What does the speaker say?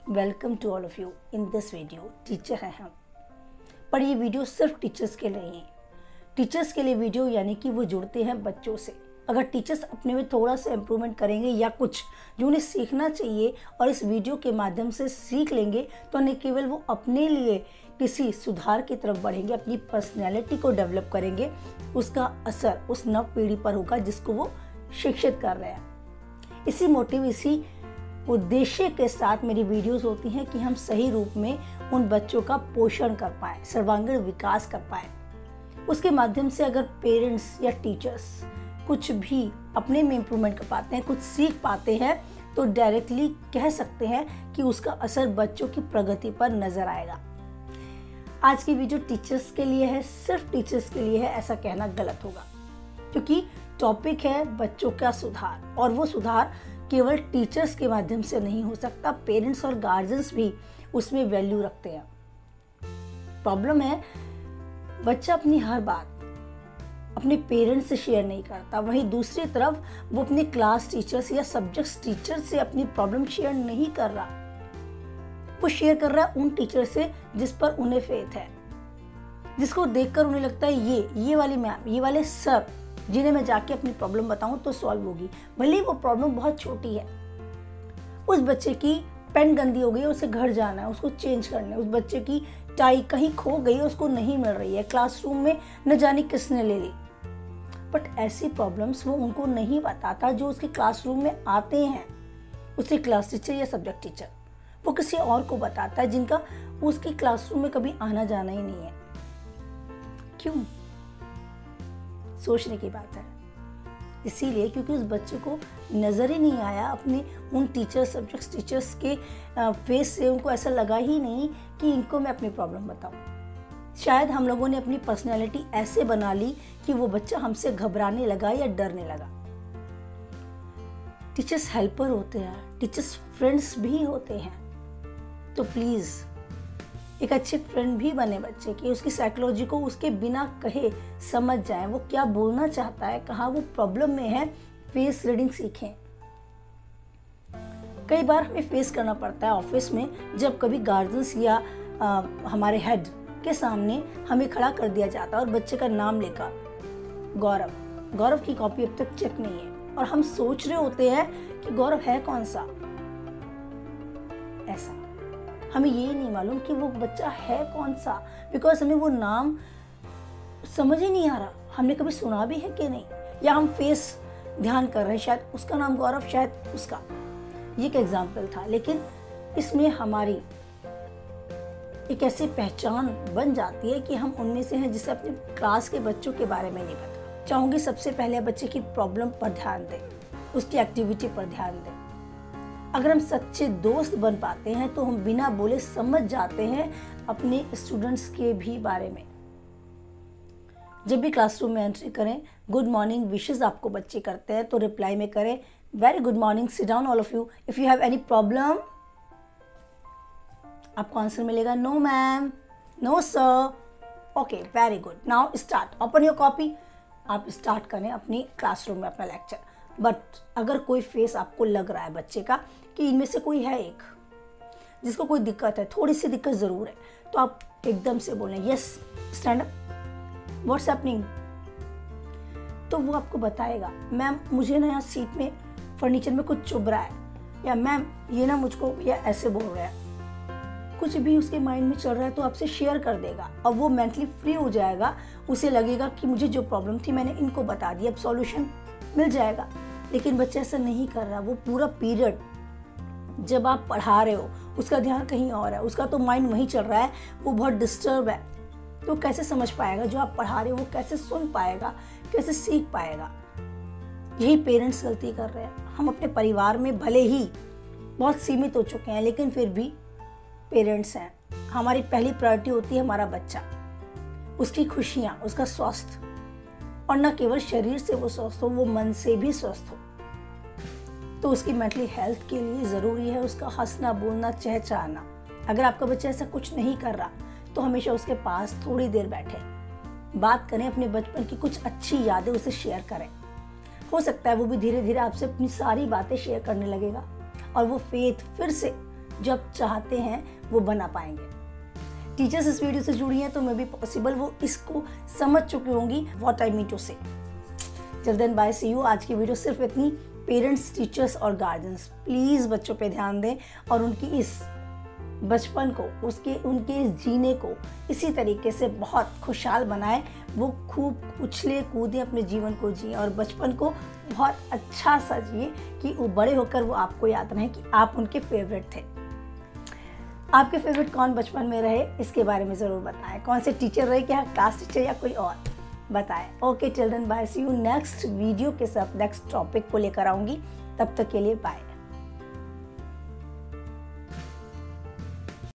Welcome to all of you in this video. Teacher हैं हम, पर ये वीडियो सिर्फ टीचर्स के लिए नहीं है। टीचर्स के लिए वीडियो यानी कि वो जुड़ते हैं बच्चों से। अगर टीचर्स अपने में थोड़ा सा इम्प्रूवमेंट करेंगे या कुछ जो उन्हें सीखना चाहिए और इस वीडियो के माध्यम से सीख लेंगे तो न केवल वो अपने लिए किसी सुधार की तरफ बढ़ेंगे, अपनी पर्सनैलिटी को डेवलप करेंगे, उसका असर उस नव पीढ़ी पर होगा जिसको वो शिक्षित कर रहे हैं। इसी मोटिव, इसी उद्देश्य के साथ मेरी वीडियोस होती हैं कि हम सही रूप में उन बच्चों का पोषण कर पाएँ, सर्वांगीण विकास कर पाएँ। उसके माध्यम से अगर पेरेंट्स या टीचर्स कुछ भी अपने में इम्प्रूवमेंट कर पाते हैं, कुछ सीख पाते हैं, तो डायरेक्टली कह सकते हैं कि उसका असर बच्चों की प्रगति पर नजर आएगा। आज की वीडियो टीचर्स के लिए है, सिर्फ टीचर्स के लिए है, ऐसा कहना गलत होगा, क्योंकि टॉपिक है बच्चों का सुधार, और वो सुधार केवल टीचर्स के माध्यम से नहीं हो सकता। पेरेंट्स और गार्जियंस भी उसमें वैल्यू रखते हैं। प्रॉब्लम है बच्चा अपनी हर बात अपने पेरेंट्स से शेयर नहीं करता, वहीं दूसरी तरफ वो अपने क्लास टीचर्स या सब्जेक्ट्स टीचर से अपनी प्रॉब्लम शेयर नहीं कर रहा। वो शेयर कर रहा है उन टीचर से जिस पर उन्हें फेथ है, जिसको देखकर उन्हें लगता है ये वाली मैम, ये वाले सर जिन्हें मैं जाके अपनी प्रॉब्लम बताऊं तो सॉल्व होगी। भले ही वो प्रॉब्लम बहुत छोटी है। उस बच्चे की पेन गंदी हो गई, उसे घर जाना है, उसको चेंज करना है। उस बच्चे की टाई कहीं खो गई, उसको नहीं मिल रही है, क्लासरूम में न जाने किसने ले ली। बट ऐसी प्रॉब्लम्स वो उनको नहीं बताता जो उसके क्लासरूम में आते हैं। उसके क्लास टीचर या सब्जेक्ट टीचर वो किसी और को बताता है जिनका उसके क्लासरूम में कभी आना जाना ही नहीं है। क्यों? सोचने की बात है। इसीलिए क्योंकि उस बच्चे को नज़र ही नहीं आया अपने उन टीचर, सब्जेक्ट्स टीचर्स के फेस से, उनको ऐसा लगा ही नहीं कि इनको मैं अपनी प्रॉब्लम बताऊं। शायद हम लोगों ने अपनी पर्सनैलिटी ऐसे बना ली कि वो बच्चा हमसे घबराने लगा या डरने लगा। टीचर्स हेल्पर होते हैं, टीचर्स फ्रेंड्स भी होते हैं, तो प्लीज़ एक अच्छे फ्रेंड भी बने बच्चे की, उसकी साइकोलॉजी को उसके बिना कहे समझ जाएं, वो क्या बोलना चाहता है, कहाँ वो प्रॉब्लम में है, फेस रीडिंग सीखें। कई बार हमें फेस करना पड़ता है ऑफिस में, जब कभी गार्जियंस या हमारे हेड के सामने हमें खड़ा कर दिया जाता है और बच्चे का नाम लेकर गौरव की कॉपी अब तक चेक नहीं है, और हम सोच रहे होते हैं कि गौरव है कौन सा। ऐसा हमें ये नहीं मालूम कि वो बच्चा है कौन सा, बिकॉज हमें वो नाम समझ ही नहीं आ रहा, हमने कभी सुना भी है कि नहीं, या हम फेस ध्यान कर रहे हैं, शायद उसका नाम गौरव, शायद उसका। ये एक एग्जाम्पल था, लेकिन इसमें हमारी एक ऐसी पहचान बन जाती है कि हम उनमें से हैं जिसे अपने क्लास के बच्चों के बारे में नहीं पता। चाहूँगी सबसे पहले बच्चे की प्रॉब्लम पर ध्यान दें, उसकी एक्टिविटी पर ध्यान दें। अगर हम सच्चे दोस्त बन पाते हैं तो हम बिना बोले समझ जाते हैं अपने स्टूडेंट्स के भी बारे में। जब भी क्लासरूम में एंट्री करें, गुड मॉर्निंग विशेस आपको बच्चे करते हैं तो रिप्लाई में करें very good morning, sit down all of you, if you have any problem. आपको आंसर मिलेगा no ma'am, no sir, okay very good, now start, open your copy. आप स्टार्ट करें अपनी क्लासरूम में अपना लेक्चर। बट अगर कोई फेस आपको लग रहा है बच्चे का कि इनमें से कोई है एक जिसको कोई दिक्कत है, थोड़ी सी दिक्कत ज़रूर है, तो आप एकदम से बोलें yes stand up, what's happening. तो वो आपको बताएगा मैम मुझे ना यहाँ सीट में फर्नीचर में कुछ चुभ रहा है, या मैम ये ना मुझको भैया ऐसे बोल रहा है। कुछ भी उसके माइंड में चल रहा है तो आपसे शेयर कर देगा, और वो मेंटली फ्री हो जाएगा। उसे लगेगा कि मुझे जो प्रॉब्लम थी मैंने इनको बता दी, अब सॉल्यूशन मिल जाएगा। लेकिन बच्चा ऐसा नहीं कर रहा। वो पूरा पीरियड जब आप पढ़ा रहे हो उसका ध्यान कहीं और है, उसका तो माइंड वहीं चल रहा है, वो बहुत डिस्टर्ब है। तो कैसे समझ पाएगा जो आप पढ़ा रहे हो, वो कैसे सुन पाएगा, कैसे सीख पाएगा। यही पेरेंट्स गलती कर रहे हैं। हम अपने परिवार में भले ही बहुत सीमित हो चुके हैं, लेकिन फिर भी पेरेंट्स हैं। हमारी पहली प्रायोरिटी होती है हमारा बच्चा, उसकी खुशियाँ, उसका स्वास्थ्य, और न केवल शरीर से वो स्वस्थ हो, वो मन से भी स्वस्थ हो। तो उसकी मेंटली हेल्थ के लिए ज़रूरी है उसका हंसना, बोलना, चहचहाना। अगर आपका बच्चा ऐसा कुछ नहीं कर रहा तो हमेशा उसके पास थोड़ी देर बैठें, बात करें, अपने बचपन की कुछ अच्छी यादें उसे शेयर करें। हो सकता है वो भी धीरे धीरे आपसे अपनी सारी बातें शेयर करने लगेगा और वो फेथ फिर से जो आप चाहते हैं वो बना पाएंगे। टीचर्स इस वीडियो से जुड़ी हैं तो मैं भी पॉसिबल वो इसको समझ चुकी होंगी व्हाट आई मीन टू से। चल देन बाय, सी यू। आज की वीडियो सिर्फ इतनी। पेरेंट्स, टीचर्स और गार्जियंस प्लीज़ बच्चों पे ध्यान दें और उनकी इस बचपन को, उनके इस जीने को इसी तरीके से बहुत खुशहाल बनाएं। वो खूब उछले कूदें, अपने जीवन को जिए और बचपन को बहुत अच्छा सा जिए कि वो बड़े होकर वो आपको याद रहे कि आप उनके फेवरेट थे। आपके फेवरेट कौन बचपन में रहे इसके बारे में ज़रूर बताएं। कौन से टीचर रहे, क्या क्लास टीचर या कोई और, बताएं। Okay children, bye, see you next video के साथ नेक्स्ट टॉपिक को लेकर आऊँगी। तब तक के लिए बाय।